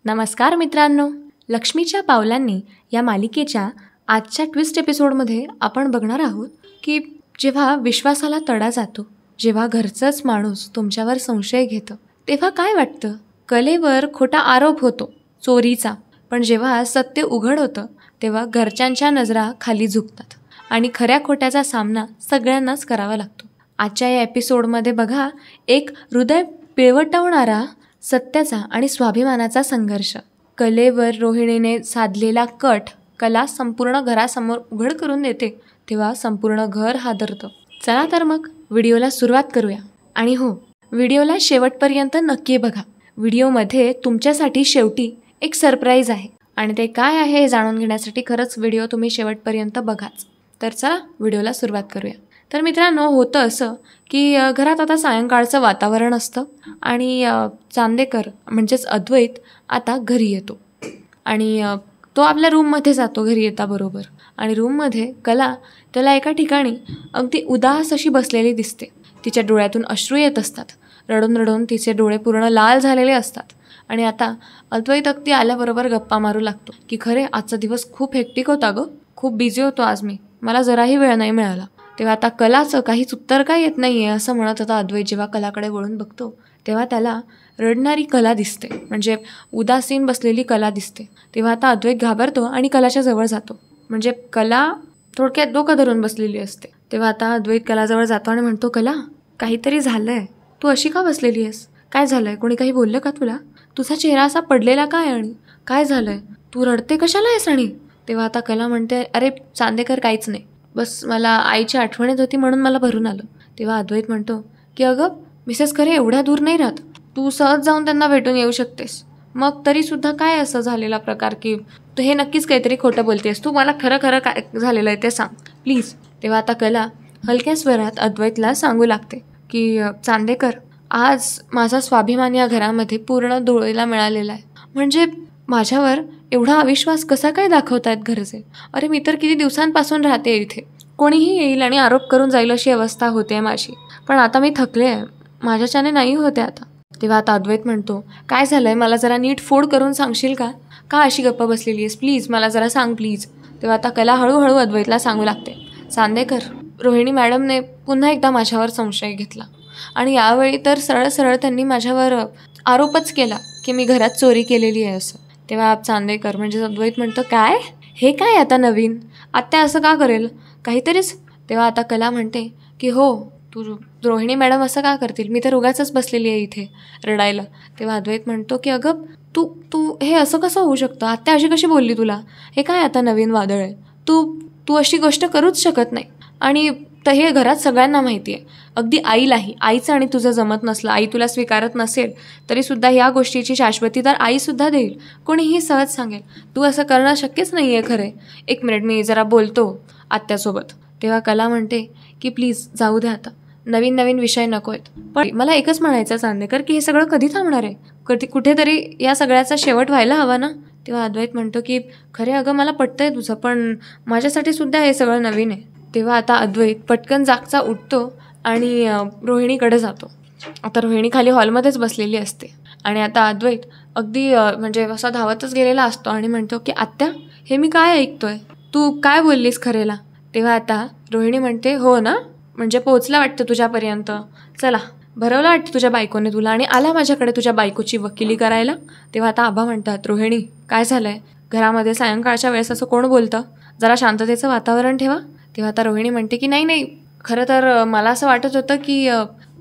नमस्कार मित्रांनो, लक्ष्मीच्या पावलांनी या मालिकेच्या आजच्या ट्विस्ट एपिसोडमध्ये आपण बघणार आहोत की जेव्हा विश्वासाला तडा जातो, जेव्हा घरचंच माणूस तुमच्यावर संशय घेतं, तेव्हा काय वाटतं? कलेवर खोटा आरोप होतो, चोरीचा. पण जेव्हा सत्य उघड होतं तेव्हा घरच्यांच्या नजरा खाली झुकतात आणि खऱ्या खोट्याचा सामना सगळ्यांनाच करावा लागतो. आजच्या या एपिसोडमध्ये बघा, एक हृदय पिळवटवणारा सत्याचा आणि स्वाभिमानाचा संघर्ष. कलेवर रोहिणीने साधलेला कट कला संपूर्ण घरासमोर उघड करून देते, तेव्हा संपूर्ण घर हादरतं. चला तर मग व्हिडिओला सुरुवात करूया. आणि हो, व्हिडिओला शेवटपर्यंत नक्की बघा. व्हिडिओमध्ये तुमच्यासाठी शेवटी एक सरप्राईज आहे आणि ते काय आहे हे जाणून घेण्यासाठी खरंच व्हिडिओ तुम्ही शेवटपर्यंत बघाच. तर चला व्हिडिओला सुरुवात करूया. तर मित्रांनो, होतं असं की घरात आता सायंकाळचं वातावरण असतं आणि चांदेकर म्हणजेच अद्वैत आता घरी येतो आणि तो आपल्या रूममध्ये जातो घरी येताबरोबर. आणि रूममध्ये कला त्याला एका ठिकाणी अगदी उदास अशी बसलेली दिसते. तिच्या डोळ्यातून अश्रू येत असतात. रडून रडून तिचे डोळे पूर्ण लाल झालेले असतात. आणि आता अद्वैत अगदी आल्याबरोबर गप्पा मारू लागतो की खरे आजचा दिवस खूप हेक्टिक होता गं, खूप बिझी होतो आज मला जराही वेळ नाही मिळाला. तेव्हा आता कलाचं काहीच उत्तर काय येत नाही आहे असं म्हणत होता अद्वैत. जेव्हा कलाकडे वळून बघतो तेव्हा त्याला रडणारी कला दिसते, म्हणजे उदासीन बसलेली कला दिसते. तेव्हा आता अद्वैत घाबरतो आणि कलाच्या जवळ जातो. म्हणजे कला थोडक्यात डोकं धरून बसलेली असते. तेव्हा आता अद्वैत कलाजवळ जातो आणि म्हणतो, कला, काहीतरी झालंय, तू अशी का बसलेली आहेस? काय झालंय? कोणी काही बोललं का तुला? तुझा चेहरा असा पडलेला काय आणि काय झालंय? तू रडते कशाला आहेस? आणि तेव्हा आता कला म्हणते, अरे चांदेकर, काहीच नाही, बस मला आईची आठवण येत होती म्हणून मला भरून आलं. तेव्हा अद्वैत म्हणतो की अगं मिसेस खरे एवढ्या दूर नाही राहत, तू सहज जाऊन त्यांना भेटून येऊ शकतेस. मग तरीसुद्धा काय असं झालेला प्रकार की तू हे नक्कीच काहीतरी खोटं बोलतेस, तू मला खरं खरं काय झालेलं आहे ते सांग प्लीज. तेव्हा आता कला हलक्या स्वरात अद्वैतला सांगू लागते की चांदेकर, आज माझा स्वाभिमान या घरामध्ये पूर्ण धुळीला मिळालेला आहे. म्हणजे माझ्यावर एवढा अविश्वास कसा काय दाखवतायत घरचे? अरे मी तर किती दिवसांपासून राहते इथे, कोणीही येईल आणि आरोप करून जाईल अशी अवस्था होते माझी. पण आता मी थकले आहे, माझ्याच्याने नाही होते आता. तेव्हा आता अद्वैत म्हणतो, काय झालंय, मला जरा नीट फोड करून सांगशील का? का अशी गप्पा बसलेली आहेस? प्लीज मला जरा सांग प्लीज. तेव्हा आता कला हळूहळू अद्वैतला सांगू लागते, चांदेकर, रोहिणी मॅडमने पुन्हा एकदा माझ्यावर संशय घेतला आणि यावेळी तर सरळ सरळ त्यांनी माझ्यावर आरोपच केला की मी घरात चोरी केलेली आहे असं. तेव्हा चांदेकर म्हणजे अद्वैत म्हणतं, काय हे काय आता नवीन? आत्या असं का करेल? काहीतरीच. तेव्हा आता कला म्हणते की हो, तू रोहिणी मॅडम असं का करतील? मी तर उगाचच बसलेली आहे इथे रडायला. तेव्हा अद्वैत म्हणतो की अगं तू तू हे असं कसं होऊ शकतं? आत्या अशी कशी बोलली तुला? हे काय आता नवीन वादळ आहे? तू तू अशी गोष्ट करूच शकत नाही. आणि तर हे घरात सगळ्यांना माहिती आहे, अगदी आईलाही. आईचं आणि तुझं जमत नसलं, आई तुला स्वीकारत नसेल तरीसुद्धा ह्या गोष्टीची शाश्वती तर आईसुद्धा देईल, कोणीही सहज सांगेल. तू असं करणं शक्यच नाही आहे खरे. एक मिनिट, मी जरा बोलतो आत्यासोबत. तेव्हा कला म्हणते की प्लीज जाऊ द्या आता, नवीन नवीन विषय नको आहेत. पण मला एकच म्हणायचं चांदेकर की हे सगळं कधी थांबणार आहे? कुठेतरी या सगळ्याचा शेवट व्हायला हवा ना. तेव्हा अद्वैत म्हणतो की खरे अगं मला पटतंय तुझं, पण माझ्यासाठी सुद्धा हे सगळं नवीन आहे. तेव्हा आता अद्वैत पटकन जागचा उठतो आणि रोहिणीकडे जातो. आता रोहिणी खाली हॉलमध्येच बसलेली असते आणि आता अद्वैत अगदी म्हणजे असा धावतच गेलेला असतो आणि म्हणतो की आत्या, हे मी काय ऐकतोय? तू काय बोललीस खरेला? तेव्हा आता रोहिणी म्हणते, हो ना, म्हणजे पोहोचला वाटतं तुझ्यापर्यंत. चला, भरवलं वाटतं तुझ्या बायकोने तुला आणि आला माझ्याकडे तुझ्या बायकोची वकिली करायला. तेव्हा आता आबा म्हणतात, रोहिणी काय झालंय? घरामध्ये सायंकाळच्या वेळेस असं कोण बोलतं? जरा शांततेचं वातावरण ठेवा. तेव्हा आता रोहिणी म्हणते की नाही, खरं तर मला असं वाटत होतं की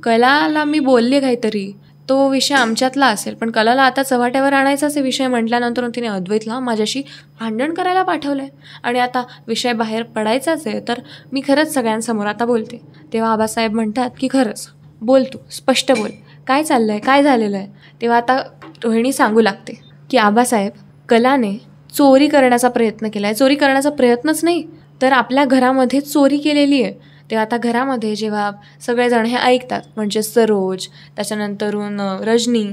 कलाला मी बोलले काहीतरी, तो विषय आमच्यातला असेल, पण कलाला आता चव्हाट्यावर आणायचाच हे विषय म्हटल्यानंतर तिने अद्वैतला माझ्याशी भांडण करायला पाठवलं आहे आणि आता विषय बाहेर पडायचाच आहे, तर मी खरंच सगळ्यांसमोर आता बोलते. तेव्हा आबासाहेब म्हणतात की खरंच बोल, तू स्पष्ट बोल, काय चाललं आहे, काय झालेलं आहे? तेव्हा आता रोहिणी सांगू लागते की आबासाहेब, कलाने चोरी करण्याचा प्रयत्न केला आहे. चोरी करण्याचा प्रयत्नच नाही तर आपल्या घरामध्ये चोरी केलेली आहे. तेव्हा आता घरामध्ये जेव्हा सगळेजण हे ऐकतात, म्हणजे सरोज, त्याच्यानंतरून रजनी,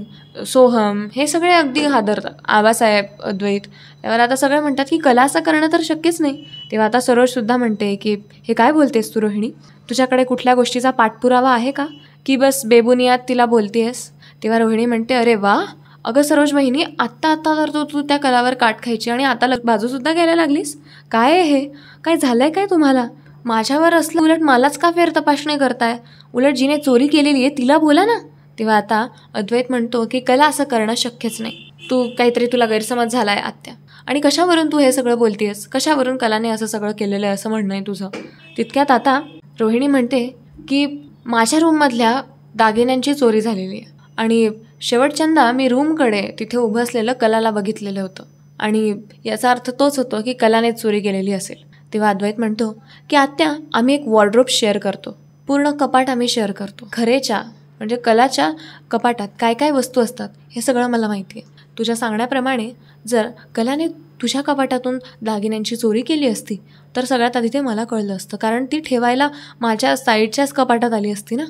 सोहम, हे सगळे अगदी हादरतात. आबासाहेब, अद्वैत, त्यावर आता सगळे म्हणतात की कला असं करणं तर शक्यच नाही. तेव्हा आता सरोजसुद्धा म्हणते की हे काय बोलतेस तू रोहिणी? तुझ्याकडे कुठल्या गोष्टीचा पाठपुरावा आहे का, की बस बेबुनियाद तिला बोलतेस? तेव्हा रोहिणी म्हणते, अरे वा, अगं सरोज बहिणी, आत्ता तर तू त्या कलावर काट खायची आणि आता बाजूसुद्धा घ्यायला लागलीस? काय आहे हे? काय झालंय काय तुम्हाला? माझ्यावर असलं उलट मलाच का फेर तपासणी करताय? उलट जिने चोरी केलेली आहे तिला बोला ना. तेव्हा आता अद्वैत म्हणतो की कला असं करणं शक्यच नाही. तुला गैरसमज झाला आहे आत्या. आणि कशावरून तू हे सगळं बोलतेस? कशावरून कलाने असं सगळं केलेलं आहे असं म्हणणं आहे तुझं? तितक्यात आता रोहिणी म्हणते की माझ्या रूममधल्या दागिन्यांची चोरी झालेली आहे आणि शेवटच्यांदा मी रूमकडे तिथे उभं असलेलं कलाला बघितलेलं होतं आणि याचा अर्थ तोच होतो की कलानेच चोरी केलेली असेल. तेव्हा अद्वैत म्हणतो की आत्या, आम्ही एक वॉर्डरोब शेअर करतो, पूर्ण कपाट आम्ही शेअर करतो. खरेच्या म्हणजे कलाच्या कपाटात काय काय वस्तू असतात हे सगळं मला माहिती आहे. तुझ्या सांगण्याप्रमाणे जर कलाने तुझ्या कपाटातून दागिन्यांची चोरी केली असती तर सगळ्यात आधी ते मला कळलं असतं, कारण ती ठेवायला माझ्या साईडच्याच कपाटात आली असती ना.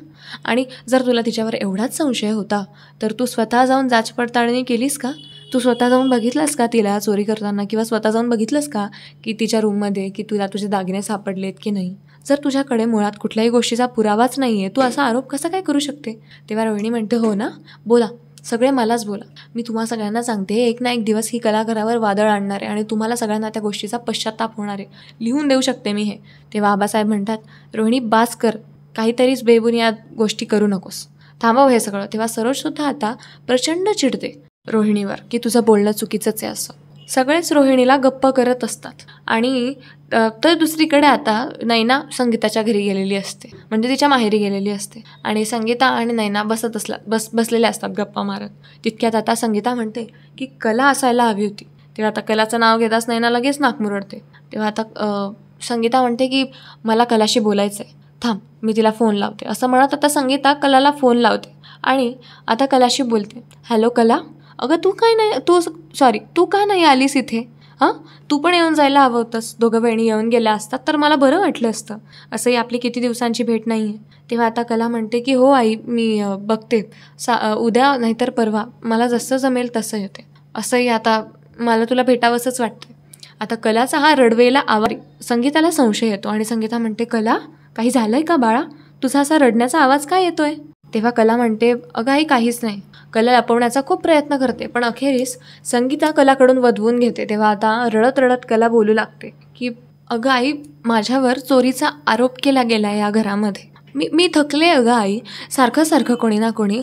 आणि जर तुला तिच्यावर एवढाच संशय होता तर तू स्वतः जाऊन जाच पडताळणी केलीस का? तू स्वतः जाऊन बघितलंस का तिला चोरी करताना? किंवा स्वतः जाऊन बघितलंस का की तिच्या रूममध्ये की तुला तुझे दागिने सापडलेत की नाही? जर तुझ्याकडे मुळात कुठल्याही गोष्टीचा पुरावाच नाही आहे, तू असा आरोप कसा काय करू शकते? तेव्हा रोहिणी म्हणते, हो ना, बोला, सगळे मलाच बोला. मी तुम्हा सगळ्यांना सांगते, एक ना एक दिवस ही कलाकारावर वादळ आणणार आहे आणि तुम्हाला सगळ्यांना त्या गोष्टीचा पश्चाताप होणार आहे. लिहून देऊ शकते मी हे. तेव्हा आबासाहेब म्हणतात, रोहिणी बास कर, काहीतरीच बेबुनियाद गोष्टी करू नकोस, थांबव हे सगळं. तेव्हा सरोजसुद्धा आता प्रचंड चिडते रोहिणीवर की तुझं बोलणं चुकीचंच आहे असं. सगळेच रोहिणीला गप्प करत असतात. आणि तर दुसरीकडे आता नैना संगीताच्या घरी गेलेली असते, म्हणजे तिच्या माहेरी गेलेली असते आणि संगीता आणि नैना बसलेल्या असतात गप्पा मारत. तितक्यात आता संगीता म्हणते की कला असायला हवी होती. तेव्हा आता कलाचं नाव घेताच नैना लगेच नाक मुरडते. तेव्हा आता संगीता म्हणते की मला कलाशी बोलायचं आहे, थांब मी तिला फोन लावते. असं म्हणत आता संगीता कलाला फोन लावते आणि आता कलाशी बोलते. हॅलो कला, अगं तू का नाही आलीस इथे? हां, तू पण येऊन जायला हवं होतंस. दोघं बहिणी येऊन गेल्या असतात तर मला बरं वाटलं असतं. असंही आपली किती दिवसांची भेट नाही आहे. तेव्हा आता कला म्हणते की हो आई, मी बघते, उद्या नाहीतर परवा, मला जसं जमेल तसं येते. असंही आता मला तुला भेटावंसंच वाटतं. आता कलाचा हा रडवेला आवाज संगीताला संशय येतो आणि संगीता म्हणते, कला, काही झालंय का बाळा? तुझा असा रडण्याचा आवाज काय येतोय? तेव्हा कला म्हणते, अगं आई काहीच नाही. कला लपवण्याचा खूप प्रयत्न करते पण अखेरीस संगीता कलाकडून वधवून घेते. तेव्हा आता रडत रडत कला बोलू लागते की अगं आई, माझ्यावर चोरीचा आरोप केला गेला या घरामध्ये. मी थकले अगं आई, सारखं कोणी ना कोणी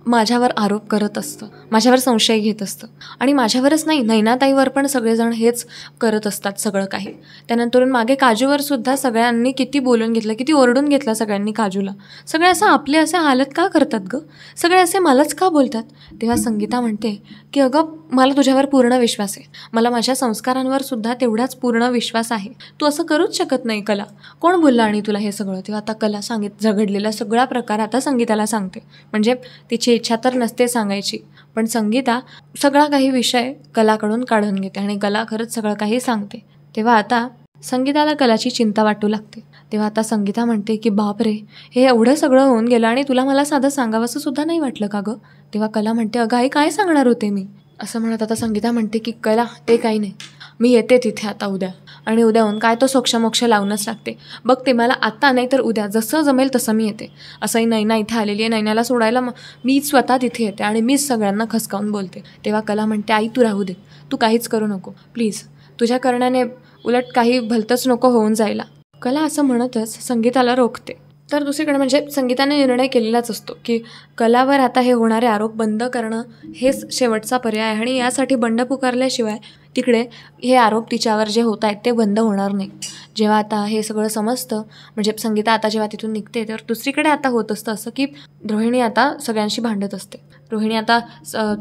माझ्यावर आरोप करत असतं, माझ्यावर संशय घेत असतं. आणि माझ्यावरच नाही, नैनाताईवर पण सगळेजण हेच करत असतात सगळं काही. त्यानंतरून मागे काजूवर सुद्धा सगळ्यांनी किती बोलून घेतलं, किती ओरडून घेतलं सगळ्यांनी काजूला. सगळे असं आपले असे हालत का करतात गं? सगळे असे मलाच का बोलतात? तेव्हा संगीता म्हणते की अगं, मला तुझ्यावर पूर्ण विश्वास आहे, मला माझ्या संस्कारांवर सुद्धा तेवढाच पूर्ण विश्वास आहे. तू असं करूच शकत नाही कला. कोण बोललं आणि तुला हे सगळं? तेव्हा आता कला झगडलेला सगळा प्रकार आता संगीताला सांगते. म्हणजे तिची इच्छा तर नसते सांगायची, पण संगीता सगळा काही विषय कलाकडून काढून घेते आणि कला खरंच सगळं काही सांगते. तेव्हा आता संगीताला कलाची चिंता वाटू लागते. तेव्हा आता संगीता म्हणते की बापरे, हे एवढं सगळं होऊन गेलं आणि तुला मला साधं सांगावंसं सुद्धा नाही वाटलं का गं? तेव्हा कला म्हणते, अगं आई, काय सांगणार होते मी? असं म्हणत आता संगीता म्हणते की कला, ते काही नाही, मी येते तिथे आता उद्या, आणि उद्या होऊन काय तो सोक्षमोक्ष लावूनच लागते. बघते, मला आत्ता नाही तर उद्या जसं जमेल तसं मी येते. असंही नैना इथे आलेली आहे, नैनाला सोडायला मी स्वतः तिथे येते आणि मीच सगळ्यांना खसकावून बोलते. तेव्हा कला म्हणते, आई तू राहू दे, तू काहीच करू नको प्लीज, तुझ्या करण्याने उलट काही भलतंच नको होऊन जायला. कला असं म्हणतच संगीताला रोखते. तर दुसरीकडे म्हणजे संगीताने निर्णय केलेलाच असतो की कलावर आता हे होणारे आरोप बंद करणं हेच शेवटचा पर्याय आहे आणि यासाठी बंड पुकारल्याशिवाय तिकडे हे आरोप तिच्यावर जे होत आहेत ते बंद होणार नाही. जेव्हा आता हे सगळं समजतं, म्हणजे संगीता आता जेव्हा तिथून निघते, तर दुसरीकडे आता होत असतं असं की रोहिणी आता सगळ्यांशी भांडत असते. रोहिणी आता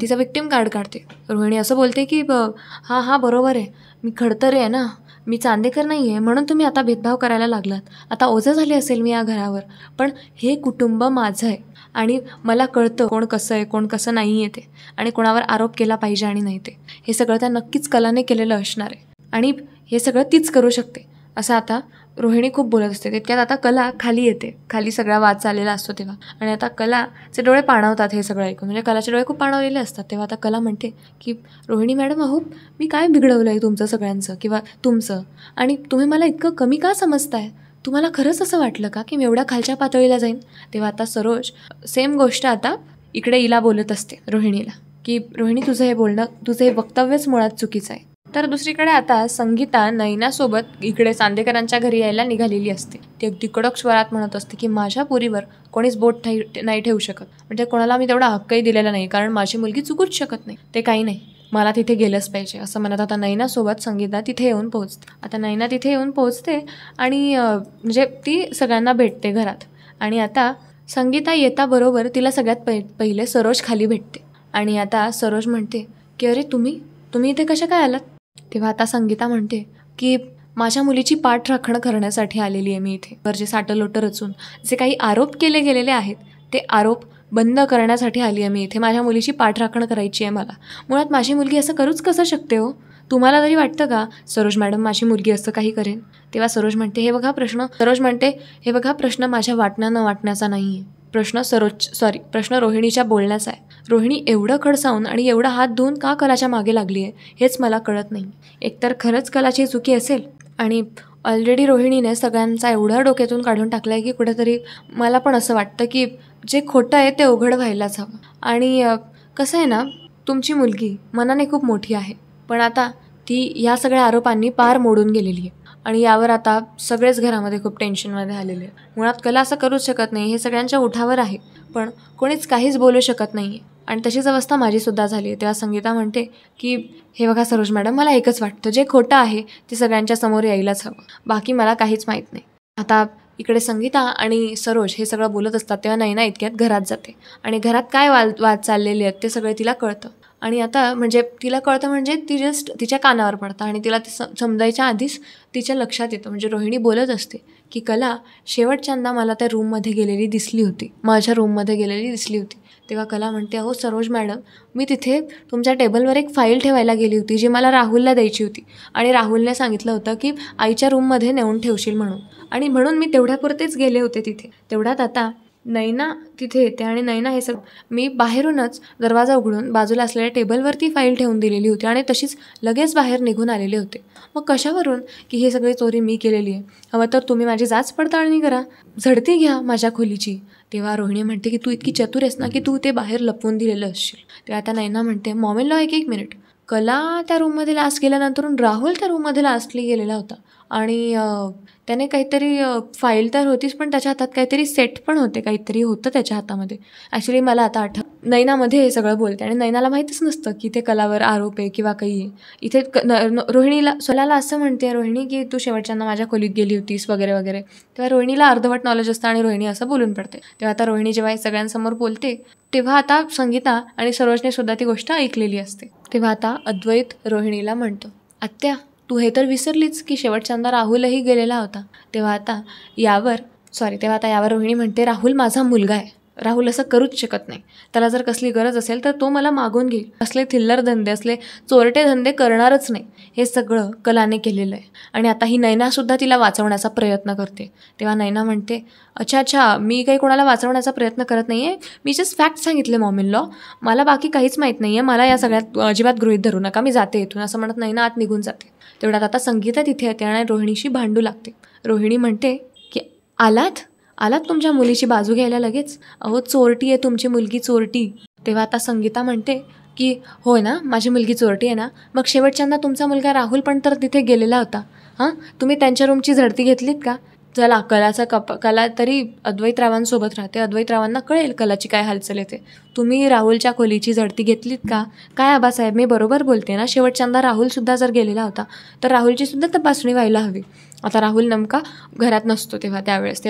तिचं विक्टिम कार्ड काढते. रोहिणी असं बोलते की हां बरोबर आहे, मी खडतरे आहे ना, मी चांदेकर नाही आहे, म्हणून तुम्ही आता भेदभाव करायला लागलात. आता ओझं झाले असेल मी या घरावर, पण हे कुटुंब माझं आहे आणि मला कळतं कोण कसं आहे कोण कसं नाही आहे ते, आणि कोणावर आरोप केला पाहिजे आणि नाही ते. हे सगळं त्या नक्कीच कलाने केलेलं असणार आहे आणि हे सगळं तीच करू शकते असं आता रोहिणी खूप बोलत असते. तितक्यात आता कला खाली येते. खाली सगळा वाद चाललेला असतो तेव्हा, आणि आता कलाचे डोळे पाणावतात हे सगळं ऐकून, म्हणजे कलाचे डोळे खूप पाणावलेले असतात. तेव्हा आता कला म्हणते की रोहिणी मॅडम, अहो मी काय बिघडवलं आहे तुमचं सगळ्यांचं किंवा तुमचं, आणि तुम्ही मला इतकं कमी का समजताय? तुम्हाला खरंच असं वाटलं का की मी एवढ्या खालच्या पातळीला जाईन? तेव्हा आता सरोज सेम गोष्ट आता इकडे हिला बोलत असते रोहिणीला की रोहिणी तुझं हे बोलणं, तुझं हे वक्तव्यच मुळात चुकीचं आहे. तर दुसरीकडे आता संगीता नैनासोबत इकडे चांदेकरांच्या घरी यायला निघालेली असते. ती अगदी कडक स्वरात म्हणत असते की माझ्या पोरीवर कोणीच बोट नाही ठेवू शकत, म्हणजे कोणाला मी तेवढा हक्कही दिलेला नाही, कारण माझी मुलगी चुकूच शकत नाही. ते काही नाही, मला तिथे गेलंच पाहिजे असं म्हणत आता नैनासोबत संगीता तिथे येऊन पोहोचते. आता नैना तिथे येऊन पोहोचते आणि म्हणजे ती सगळ्यांना भेटते घरात. आणि आता संगीता येता बरोबर तिला सगळ्यात पहिले सरोज खाली भेटते. आणि आता सरोज म्हणते की अरे तुम्ही इथे कशा काय आलात? तेव्हा आता संगीता म्हणते की माझ्या मुलीची पाठ राखण करण्यासाठी आलेली आहे मी इथे. जे साटलोटं रचून जे काही आरोप केले गेलेले आहेत ते आरोप बंद करण्यासाठी आली आहे मी इथे. माझ्या मुलीची पाठ राखण करायची आहे मला. मुळात माझी मुलगी असं करूच कसं शकते हो? तुम्हाला तरी वाटतं का सरोज मॅडम माझी मुलगी असं काही करेन? तेव्हा सरोज म्हणते हे बघा प्रश्न माझ्या वाटण्या न वाटण्याचा नाही आहे. प्रश्न रोहिणीच्या बोलण्याचा आहे. रोहिणी एवढं खडसावून आणि एवढा हात धुवून का कलाच्या मागे लागली आहे हेच मला कळत नाही. एकतर खरंच कलाची चुकी असेल आणि ऑलरेडी रोहिणीने सगळ्यांचा एवढं डोक्यातून काढून टाकलं आहे की कुठेतरी मला पण असं वाटतं की जे खोटं आहे ते उघड व्हायलाच हवं. आणि कसं आहे ना, तुमची मुलगी मनाने खूप मोठी आहे, पण आता ती या सगळ्या आरोपांनी पार मोडून गेलेली आहे आणि यावर आता सगळेच घरामध्ये खूप टेन्शनमध्ये आलेले आहे. मुळात कला असं करूच शकत नाही, हे सगळ्यांच्या उठावर आहे, पण कोणीच काहीच बोलू शकत नाही आहे. आणि तशीच अवस्था माझीसुद्धा झाली आहे. तेव्हा संगीता म्हणते की हे बघा सरोज मॅडम, मला एकच वाटतं, जे खोटं आहे ते सगळ्यांच्या समोर यायलाच हवं, बाकी मला काहीच माहीत नाही. आता इकडे संगीता आणि सरोज हे सगळं बोलत असतात तेव्हा नैना इतक्यात घरात जाते आणि घरात काय वाद चाललेले आहेत ते सगळे तिला कळतं. आणि आता म्हणजे तिला कळतं म्हणजे ती जस्ट तिच्या कानावर पडतं आणि तिला ते समजायच्या आधीच तिच्या लक्षात येतं. म्हणजे रोहिणी बोलत असते की कला शेवटच्यांदा मला त्या रूममध्ये गेलेली दिसली होती, माझ्या रूममध्ये गेलेली दिसली होती. तेव्हा कला म्हणते अहो सरोज मॅडम, मी तिथे तुमच्या टेबलवर एक फाईल ठेवायला गेली होती जी मला राहुलला द्यायची होती आणि राहुलने सांगितलं होतं की आईच्या रूममध्ये नेऊन ठेवशील म्हणून, आणि म्हणून मी तेवढ्यापुरतेच गेले होते तिथे. तेवढ्यात आता नैना तिथे येते आणि नैना हे सगळं मी बाहेरूनच दरवाजा उघडून बाजूला असलेल्या टेबलवरती फाईल ठेवून दिलेली होती आणि तशीच लगेच बाहेर निघून आलेले होते. मग कशावरून की ही सगळी चोरी मी केलेली आहे? हवं तर तुम्ही माझी जाच पडताळणी करा, झडती घ्या माझ्या खोलीची. तेव्हा रोहिणी म्हणते की तू इतकी चतुर आहेस ना की तू ते बाहेर लपवून दिलेलं असशील. तेव्हा आता नैना म्हणते मॉमेनला एक मिनिट, कला त्या रूममध्ये लास्ट गेल्यानंतरून राहुल त्या रूममध्ये लास्टली गेलेला होता आणि त्याने काहीतरी फाईल तर होतीच पण त्याच्या हातात काहीतरी सेट पण होते, काहीतरी होतं त्याच्या हातामध्ये. ॲक्च्युली मला आता नैनामध्ये हे सगळं बोलते आणि नैनाला माहीतच नसतं की ते कलावर आरोप आहे किंवा काही आहे. इथे रोहिणीला स्वलाला असं म्हणते रोहिणी की तू शेवटच्यांदा माझ्या खोलीत गेली होतीस वगैरे वगैरे. तेव्हा रोहिणीला अर्धवट नॉलेज असतं आणि रोहिणी असं बोलून पडते. तेव्हा आता रोहिणी जेव्हा हे सगळ्यांसमोर बोलते तेव्हा आता संगीता आणि सरोजने सुद्धा ती गोष्ट ऐकलेली असते. तेव्हा आता अद्वैत रोहिणीला म्हणतो आत्या, तू हे तर विसरलीच की शेवटच्यांदा राहुलही गेलेला होता. तेव्हा आता यावर रोहिणी म्हणते राहुल माझा मुलगा आहे, राहुल असं करूच शकत नाही. त्याला जर कसली गरज असेल तर तो मला मागून घेईल. असले थिल्लर धंदे, असले चोरटे धंदे करणारच नाही. हे सगळं कलाने केलेलं आहे. आणि आता ही नैनासुद्धा तिला वाचवण्याचा प्रयत्न करते. तेव्हा नैना म्हणते अच्छा, मी काही कोणाला वाचवण्याचा प्रयत्न करत नाही आहे, मी जस्ट फॅक्ट सांगितले मॉम इन लॉ, मला बाकी काहीच माहीत नाही आहे, मला या सगळ्यात अजिबात गृहीत धरू नका, मी जाते इथून, असं म्हणत नैना आत निघून जाते. तेवढ्यात आता संगीता तिथे येते आणि रोहिणीशी भांडू लागते. रोहिणी म्हणते की आलात तुमच्या मुलीची बाजू घ्यायला लगेच? अहो चोरटी आहे तुमची मुलगी, चोरटी. तेव्हा आता संगीता म्हणते की होय ना, माझी मुलगी चोरटी आहे ना, मग शेवटच्यांदा तुमचा मुलगा राहुल पण तर तिथे गेलेला होता. तुम्ही त्यांच्या रूमची झडती घेतलीत का? चला कला तरी अद्वैतरावांसोबत राहते, अद्वैतरावांना कळेल कलाची काय हालचाल येते. तुम्ही राहुलच्या खोलीची झडती घेतलीत का? काय आबासाहेब, मी बरोबर बोलते ना? शेवटच्यांदा राहुलसुद्धा जर गेलेला होता तर राहुलचीसुद्धा तपासणी व्हायला हवी. आता राहुल नेमका घरात नसतो तेव्हा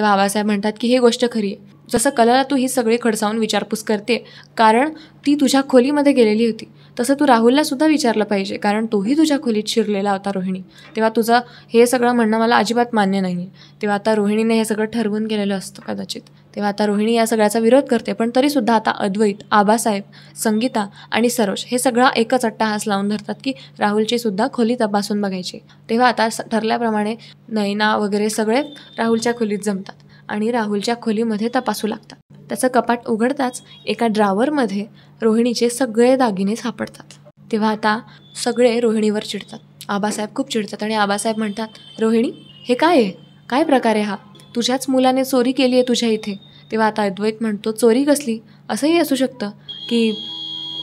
आबासाहेब म्हणतात की ही गोष्ट खरी आहे. जसं कलाला तू ही सगळी खडसावून विचारपूस करते कारण ती तुझ्या खोलीमध्ये गेलेली होती, तसं तू राहुलला सुद्धा विचारलं पाहिजे कारण तोही तुझ्या खोलीत शिरलेला होता रोहिणी. तेव्हा तुझं हे सगळं म्हणणं मला अजिबात मान्य नाही आहे. तेव्हा आता रोहिणीने हे सगळं ठरवून केलेलं असतं कदाचित. तेव्हा आता रोहिणी या सगळ्याचा विरोध करते, पण तरीसुद्धा आता अद्वैत, आबासाहेब, संगीता आणि सरोज हे सगळं एकच अट्टाहास लावून धरतात की राहुलची सुद्धा खोली तपासून बघायची. तेव्हा आता ठरल्याप्रमाणे नैना वगैरे सगळे राहुलच्या खोलीत जमतात आणि राहुलच्या खोलीमध्ये तपासू लागतात. त्याचं कपाट उघडताच एका ड्रावरमध्ये रोहिणीचे सगळे दागिने सापडतात. तेव्हा आता सगळे रोहिणीवर चिडतात. आबासाहेब खूप चिडतात आणि आबासाहेब म्हणतात रोहिणी, हे काय आहे? काय प्रकार आहे हा? तुझ्याच मुलाने चोरी केली आहे तुझ्या इथे. तेव्हा आता अद्वैत म्हणतो चोरी कसली? असंही असू शकतं की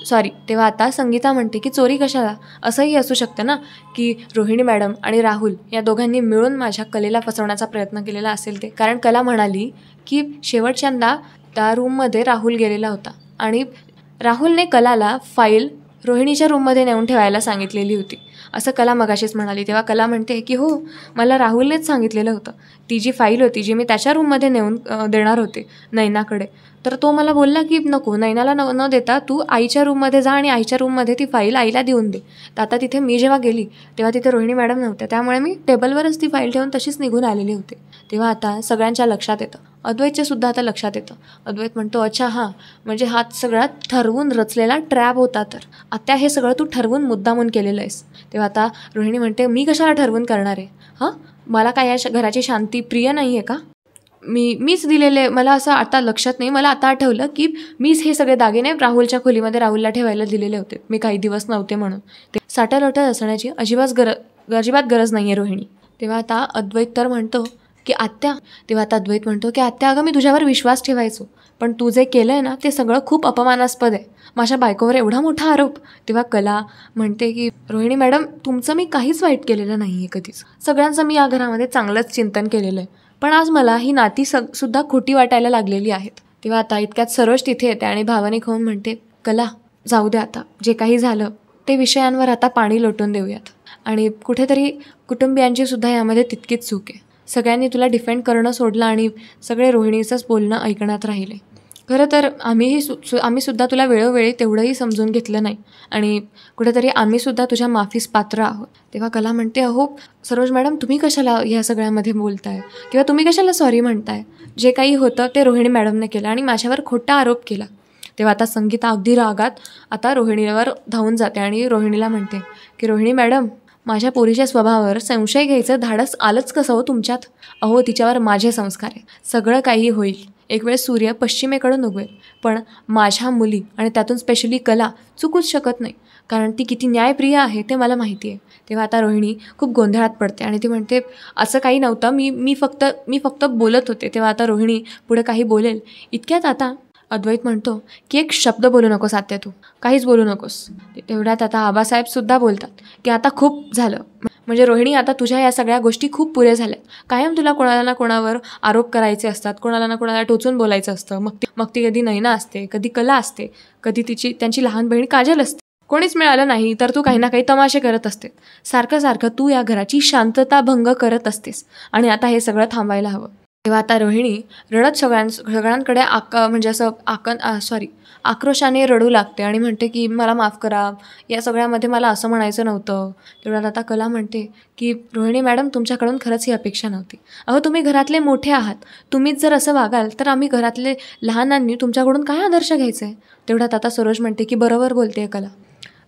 सॉरी तेव्हा आता संगीता म्हणते की चोरी कशाला, असंही असू शकतं ना की रोहिणी मॅडम आणि राहुल या दोघांनी मिळून माझ्या कलेला फसवण्याचा प्रयत्न केलेला असेल ते. कारण कला म्हणाली की शेवटच्यांदा त्या रूममध्ये राहुल गेलेला होता आणि राहुलने कलाला फाईल रोहिणीच्या रूममध्ये नेऊन ठेवायला सांगितलेली होती असं कला मगाशीच म्हणाली. तेव्हा कला म्हणते की हो, मला राहुलनेच सांगितलेलं होतं. ती जी फाईल होती जी मी त्याच्या रूममध्ये नेऊन देणार होते नैनाकडे, तर तो मला बोलला की नको, नैनाला न देता तू आईच्या रूममध्ये जा आणि आईच्या रूममध्ये ती फाईल आईला देऊन दे. तर आता तिथे मी जेव्हा गेली तेव्हा तिथे रोहिणी मॅडम नव्हत्या, त्यामुळे मी टेबलवरच ती फाईल ठेवून तशीच निघून आलेली होते. तेव्हा आता सगळ्यांच्या लक्षात येतं, अद्वैतच्या सुद्धा आता लक्षात येतं. अद्वैत म्हणतो अच्छा हां, म्हणजे हा सगळा ठरवून रचलेला ट्रॅप होता. तर आत्या हे सगळं तू ठरवून मुद्दामून केलेलं आहेस. तेव्हा आता रोहिणी म्हणते मी कशाला ठरवून करणार आहे, हां मला काय या घराची शांती प्रिय नाही आहे का, मीच दिलेले, मला असं आता लक्षात नाही, मला आता आठवलं की मीच हे सगळे दागिने राहुलच्या खोलीमध्ये राहुलला ठेवायला दिलेले होते, मी काही दिवस नव्हते म्हणून. ते साठ्यालोटत असण्याची अजिबात गरज नाही आहे रोहिणी. तेव्हा आता अद्वैत तर म्हणतो की आत्या, तेव्हा आता अद्वैत म्हणतो की आत्या अगं मी तुझ्यावर विश्वास ठेवायचो, पण तू जे केलं आहे ना ते सगळं खूप अपमानास्पद आहे, माझ्या बायकोवर एवढा मोठा आरोप. तेव्हा कला म्हणते की रोहिणी मॅडम तुमचं मी काहीच वाईट केलेलं नाही आहे कधीच, सगळ्यांचं मी या घरामध्ये चांगलंच चिंतन केलेलं आहे, पण आज मला ही नाती सुद्धा खोटी वाटायला लागलेली आहेत. तेव्हा आता इतक्यात सरोज तिथे येते आणि भावनिक होऊन म्हणते कला जाऊ दे, आता जे काही झालं ते विषयांवर आता पाणी लोटून देऊयात आणि कुठेतरी कुटुंबियांची सुद्धा यामध्ये तितकीच चूक आहे. सगळ्यांनी तुला डिफेंड करणं सोडलं आणि सगळे रोहिणीचंच बोलणं ऐकण्यात राहिले. खरं तर आम्ही सुद्धा तुला वेळोवेळी तेवढंही समजून घेतलं नाही आणि कुठेतरी आम्हीसुद्धा तुझ्या माफीस पात्र आहोत. तेव्हा कला म्हणते अहो सरोज मॅडम तुम्ही कशाला ह्या सगळ्यामध्ये बोलताय किंवा तुम्ही कशाला सॉरी म्हणताय, जे काही होतं ते रोहिणी मॅडमने केलं आणि माझ्यावर खोटा आरोप केला. तेव्हा आता संगीता अगदी रागात आता रोहिणीवर धावून जाते आणि रोहिणीला म्हणते की रोहिणी मॅडम माझ्या पोरीच्या स्वभावावर संशय घ्यायचं धाडस आलंच कसं हो तुमच्यात, अहो तिच्यावर माझे संस्कार आहे, सगळं काही होईल, एक वेळ सूर्य पश्चिमेकडून उगवेल, पण माझ्या मुली आणि त्यातून स्पेशली कला चुकूच शकत नाही, कारण ती किती न्यायप्रिय आहे ते मला माहिती आहे. तेव्हा आता रोहिणी खूप गोंधळात पडते आणि ती म्हणते असं काही नव्हतं, मी फक्त बोलत होते. तेव्हा आता रोहिणी पुढे काही बोलेल इतक्यात आता अद्वैत म्हणतो की एक शब्द बोलू नकोस आत्या, तू काहीच बोलू नकोस. तेवढ्यात आता आबासाहेबसुद्धा बोलतात की आता खूप झालं, म्हणजे रोहिणी आता तुझ्या या सगळ्या गोष्टी खूप पुरे झाल्या, कायम तुला कोणाला ना कोणावर आरोप करायचे असतात, कोणाला ना कोणाला टोचून बोलायचं असतं. मग ती कधी नैना असते, कधी कला असते, कधी त्यांची लहान बहीण काजल असते, कोणीच मिळालं नाही तर तू काही ना काही तमाशे करत असते, सारखं तू या घराची शांतता भंग करत असतेस आणि आता हे सगळं थांबायला हवं. तेव्हा आता रोहिणी रडत सगळ्यांकडे आक्रोशाने रडू लागते आणि म्हणते की मला माफ करा, या सगळ्यामध्ये मला असं म्हणायचं नव्हतं. तेवढ्यात आता कला म्हणते की रोहिणी मॅडम तुमच्याकडून खरंच ही अपेक्षा नव्हती, अहो तुम्ही घरातले मोठे आहात, तुम्हीच जर असं वागाल तर आम्ही घरातले लहानांनी तुमच्याकडून काय आदर्श घ्यायचं आहे. तेवढ्यात आता सरोज म्हणते की बरोबर बोलते कला,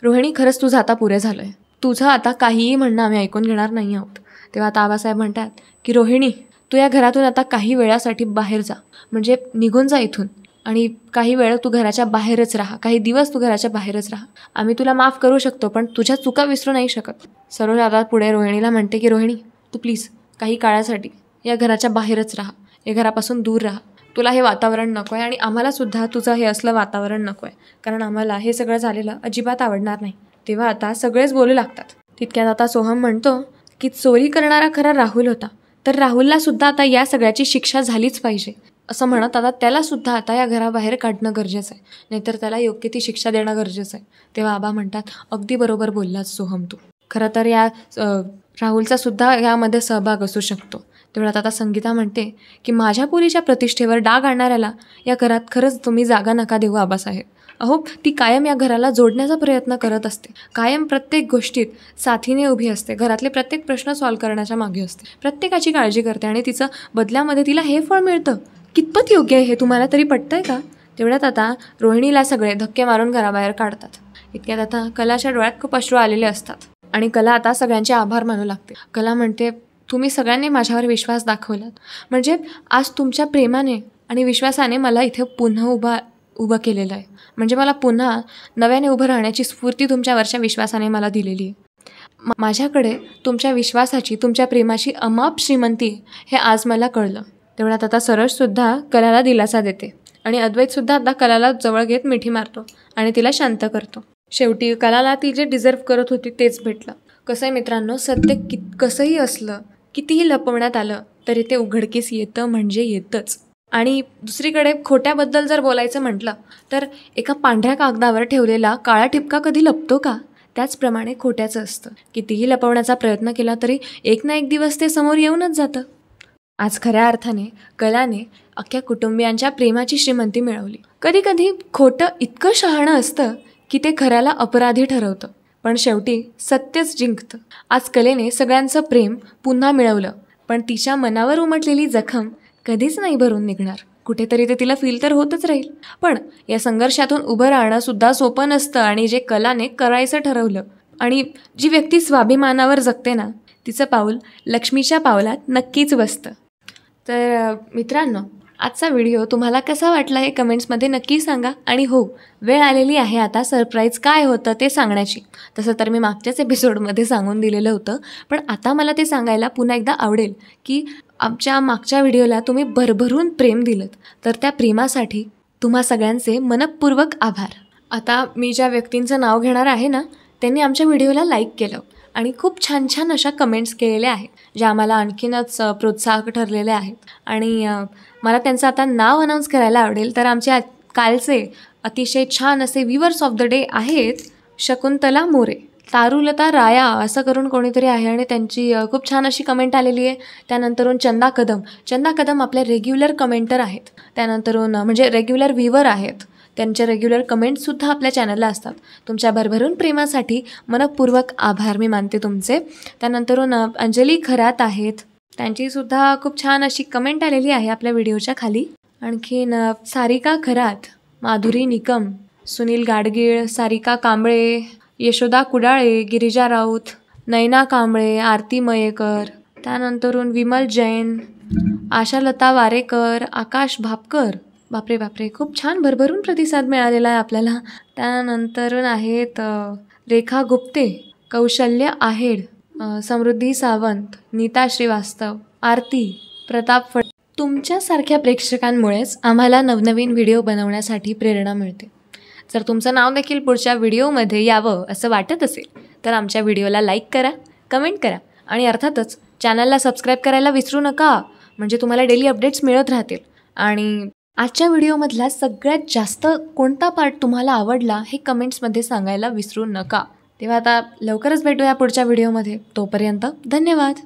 रोहिणी खरंच तुझं आता पुरे झालं आहे, तुझं आता काहीही म्हणणं आम्ही ऐकून घेणार नाही आहोत. तेव्हा आता आबासाहेब म्हणतात की रोहिणी तू या घरातून आता काही वेळासाठी बाहेर जा, म्हणजे निघून जा इथून आणि काही वेळ तू घराच्या बाहेरच राहा, काही दिवस तू घराच्या बाहेरच राहा, आम्ही तुला माफ करू शकतो पण तुझ्या चुका विसरू नाही शकत. सरोज आता पुढे रोहिणीला म्हणते की रोहिणी तू प्लीज काही काळासाठी या घराच्या बाहेरच राहा, या घरापासून दूर राहा, तुला हे वातावरण नको आहे आणि आम्हालासुद्धा तुझं हे असलं वातावरण नको आहे, कारण आम्हाला हे सगळं झालेलं अजिबात आवडणार नाही. तेव्हा आता सगळेच बोलू लागतात. तितक्यात आता सोहम म्हणतो की चोरी करणारा खरा राहुल होता, तर राहुलला सुद्धा आता या सगळ्याची शिक्षा झालीच पाहिजे असं म्हणत आता त्यालासुद्धा आता या घराबाहेर काढणं गरजेचं आहे, नाहीतर त्याला योग्य ती शिक्षा देणं गरजेचं आहे. तेव्हा आबा म्हणतात अगदी बरोबर बोललास सोहम तू, खरं तर या राहुलचा सुद्धा यामध्ये सहभाग असू शकतो. तेवढ्यात आता संगीता म्हणते की माझ्या पोरीच्या प्रतिष्ठेवर डाग आणणाऱ्याला या घरात खरंच तुम्ही जागा नका देऊ आबासाहेब, अहो ती कायम या घराला जोडण्याचा प्रयत्न करत असते, कायम प्रत्येक गोष्टीत साथीने उभी असते, घरातले प्रत्येक प्रश्न सॉल्व्ह करण्याच्या मागे असते, प्रत्येकाची काळजी करते आणि तिचं बदल्यामध्ये तिला हे फळ मिळतं, कितपत योग्य आहे हे तुम्हाला तरी पटतंय का. तेवढ्यात आता रोहिणीला सगळे धक्के मारून घराबाहेर काढतात. इतक्यात आता कलाच्या डोळ्यात खूप अश्रू आलेले असतात आणि कला आता सगळ्यांचे आभार मानू लागते. कला म्हणते तुम्ही सगळ्यांनी माझ्यावर विश्वास दाखवलात, म्हणजे आज तुमच्या प्रेमाने आणि विश्वासाने मला इथे पुन्हा उभं केलेलं आहे, म्हणजे मला पुन्हा नव्याने उभं राहण्याची स्फूर्ती तुमच्यावरच्या विश्वासाने मला दिलेली आहे. माझ्याकडे तुमच्या विश्वासाची, तुमच्या प्रेमाची अमाप श्रीमंती हे आज मला कळलं. तेवढ्यात आता सरोजसुद्धा कलाला दिलासा देते आणि अद्वैतसुद्धा आता कलाला जवळ घेत मिठी मारतो आणि तिला शांत करतो. शेवटी कलाला ती जे डिझर्व करत होती तेच भेटलं. कसं आहे मित्रांनो, सत्य कसंही असलं, कितीही लपवण्यात आलं तरी ते उघडकीस येतं म्हणजे येतंच. आणि दुसरीकडे खोट्याबद्दल जर बोलायचं म्हटलं तर एका पांढऱ्या कागदावर ठेवलेला काळा ठिपका कधी लपतो का? त्याचप्रमाणे खोट्याचं असतं. कितीही लपवण्याचा प्रयत्न केला तरी एक ना एक दिवस ते समोर येऊनच जातं. आज खऱ्या अर्थाने कलाने अख्ख्या कुटुंबियांच्या प्रेमाची श्रीमंती मिळवली. कधी कधी खोटं इतकं शहाणं असतं की ते खऱ्याला अपराधी ठरवतं, पण शेवटी सत्यच जिंकतं. आज कलेने सगळ्यांचं प्रेम पुन्हा मिळवलं, पण तिच्या मनावर उमटलेली जखम कधीच नाही भरून निघणार. कुठेतरी ते तिला फील तर होतच राहील. पण या संघर्षातून उभं राहणं सुद्धा सोपं नसतं आणि जे कलाने करायचं ठरवलं आणि जी व्यक्ती स्वाभिमानावर जगते ना, तिचं पाऊल लक्ष्मीच्या पावलात नक्कीच बसतं. तर मित्रांनो, आजचा व्हिडिओ तुम्हाला कसा वाटला हे कमेंट्समध्ये नक्की सांगा. आणि हो, वेळ आलेली आहे आता सरप्राईज काय होतं ते सांगण्याची. तसं तर मी मागच्याच एपिसोडमध्ये सांगून दिलेलं होतं, पण आता मला ते सांगायला पुन्हा एकदा आवडेल की आमच्या मागच्या व्हिडिओला तुम्ही भरभरून प्रेम दिलं, तर त्या प्रेमासाठी तुम्हा सगळ्यांचे मनःपूर्वक आभार. आता मी ज्या व्यक्तींचं नाव घेणार आहे ना, त्यांनी आमच्या व्हिडिओला लाईक केलं आणि खूप छान छान अशा कमेंट्स केलेल्या आहेत, ज्या आम्हाला आणखीनच प्रोत्साहक ठरलेल्या आहेत. आणि मला त्यांचं आता नाव अनाऊन्स करायला आवडेल. तर आमचे कालचे अतिशय छान असे व्ह्यूअर्स ऑफ द डे आहेत शकुंतला मोरे, तारुलता राया असं करून कोणीतरी आहे आणि त्यांची खूप छान अशी कमेंट आलेली आहे. त्यानंतरून चंदा कदम आपले रेग्युलर कमेंटर आहेत. त्यानंतरून म्हणजे रेग्युलर व्ह्यूवर आहेत. त्यांचे रेग्युलर कमेंट्ससुद्धा आपल्या चॅनलला असतात. तुमच्या भरभरून प्रेमासाठी मनःपूर्वक आभार मी मानते तुमचे. त्यानंतरून अंजली खरात आहेत, त्यांचीसुद्धा खूप छान अशी कमेंट आलेली आहे आपल्या व्हिडिओच्या खाली. आणखीन सारिका खरात, माधुरी निकम, सुनील गाडगीळ, सारिका कांबळे, यशोदा कुडाळे, गिरिजा राऊत, नैना कांबळे, आरती मयेकर, त्यानंतरून विमल जैन, आशालता वारेकर, आकाश भापकर. बापरे, खूप छान भरभरून प्रतिसाद मिळालेला आहे आपल्याला. त्यानंतरून आहेत रेखा गुप्ते, कौशल्य आहेड, समृद्धी सावंत, नीता श्रीवास्तव, आरती, प्रताप फड. तुमच्यासारख्या प्रेक्षकांमुळेच आम्हाला नवनवीन व्हिडिओ बनवण्यासाठी प्रेरणा मिळते. जर तुमचं नाव देखील पुढच्या व्हिडिओमध्ये यावं असं वाटत असेल तर आमच्या व्हिडिओला लाईक करा, कमेंट करा आणि अर्थातच चॅनलला सबस्क्राईब करायला विसरू नका, म्हणजे तुम्हाला डेली अपडेट्स मिळत राहतील. आणि आजच्या व्हिडिओमधला सगळ्यात जास्त कोणता पार्ट तुम्हाला आवडला हे कमेंट्समध्ये सांगायला विसरू नका. तेव्हा आता लवकरच भेटूया पुढच्या व्हिडिओमध्ये. तोपर्यंत धन्यवाद.